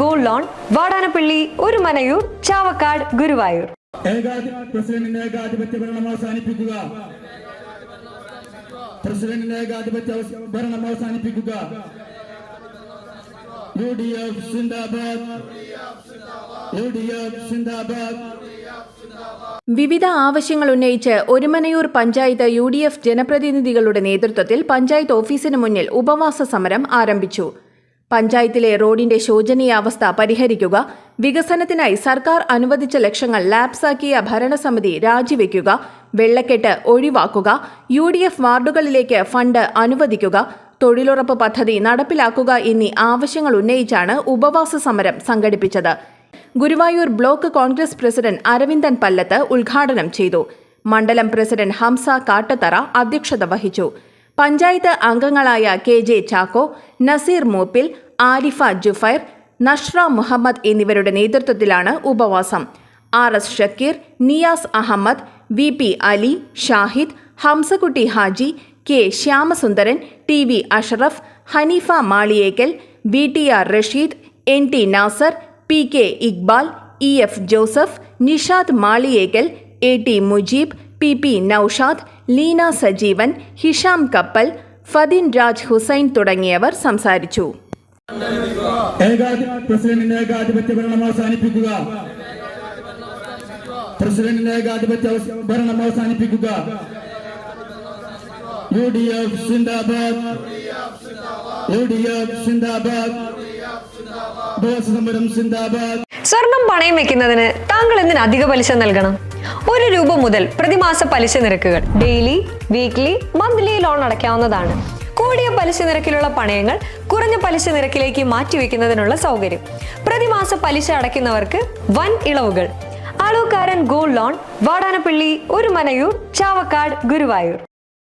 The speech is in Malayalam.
Gold loan Vadanappally Orumanayur Chavakkad Guruvayur. പ്രസിഡന്റിന്റെ ഏകാധിപത്യ ഭരണം അവസാനിപ്പിക്കുക. പ്രസിഡന്റിന്റെ ഏകാധിപത്യ ഭരണം അവസാനിപ്പിക്കുക. UDF സിന്ദാബാദ്. UDF സിന്ദാബാദ്. വിവിധ ആവശ്യങ്ങൾ ഉന്നയിച്ച് ഒരുമനയൂർ പഞ്ചായത്ത് UDF ജനപ്രതിനിധികളുടെ നേതൃത്വത്തിൽ പഞ്ചായത്ത് ഓഫീസിന് മുന്നിൽ ഉപവാസ സമരം ആരംഭിച്ചു. പഞ്ചായത്തിലെ റോഡിന്റെ ശോചനീയാവസ്ഥ പരിഹരിക്കുക, വികസനത്തിനായി സർക്കാർ അനുവദിച്ച ലക്ഷങ്ങൾ ലാപ്സാക്കിയ ഭരണസമിതി രാജിവെക്കുക, വെള്ളക്കെട്ട് ഒഴിവാക്കുക, UDF വാർഡുകളിലേക്ക് ഫണ്ട് അനുവദിക്കുക, തൊഴിലുറപ്പ് പദ്ധതി നടപ്പിലാക്കുക എന്നീ ആവശ്യങ്ങൾ ഉന്നയിച്ചാണ് ഉപവാസ സമരം സംഘടിപ്പിച്ചത്. ഗുരുവായൂർ ബ്ലോക്ക് കോൺഗ്രസ് പ്രസിഡന്റ് അരവിന്ദൻ പല്ലത്ത് ഉദ്ഘാടനം ചെയ്തു. മണ്ഡലം പ്രസിഡന്റ് ഹംസ കാട്ടത്തറ അധ്യക്ഷത വഹിച്ചു. പഞ്ചായത്ത് അംഗങ്ങളായ KJ ചാക്കോ, നസീർ മൂപ്പിൽ, ആരിഫ ജുഫൈർ, നഷ്റ മുഹമ്മദ് എന്നിവരുടെ നേതൃത്വത്തിലാണ് ഉപവാസം. RS Shakeer, Niyas Ahammed, VP Ali, Shahid, Hamsakkutty Haji, K Shyamasundaran, TV Asharaf, Haneefa Maliyekkal, BTR Rasheed, NT Nasar, PK Iqbal, EF Joseph, Nishad Maliyekkal, AT Mujeeb, PP Noushad, Leena Sajeevan, Hisham Kappal, Fadin Raj Hussain തുടങ്ങിയവർ സംസാരിച്ചു. പ്രസിഡന്റിന്റെ ഏകാധിപത്യ ഭരണം അവസാനിപ്പിക്കുക. പ്രസിഡന്റിന്റെ ഏകാധിപത്യ ഭരണം അവസാനിപ്പിക്കുക. UDF സിന്ദാബാദ്. UDF സിന്ദാബാദ്. സമരം സിന്ദാബാദ്. സ്വർണം പണയം വെക്കുന്നതിന് താങ്കൾ എന്തിന് അധിക പലിശ നൽകണം? ₹1 മുതൽ പ്രതിമാസ പലിശ നിരക്കുകൾ ഡെയിലി, വീക്ക്ലി, മന്ത്ലി ലോൺ അടയ്ക്കാവുന്നതാണ്. കൂടിയ പലിശ നിരക്കിലുള്ള പണയങ്ങൾ കുറഞ്ഞ പലിശ നിരക്കിലേക്ക് മാറ്റിവെക്കുന്നതിനുള്ള സൗകര്യം. പ്രതിമാസ പലിശ അടയ്ക്കുന്നവർക്ക് വൻ ഇളവുകൾ. അളവുകാരൻ ഗോൾഡ് ലോൺ വാടാനപ്പള്ളി ഒരുമനയൂർ ചാവക്കാട് ഗുരുവായൂർ.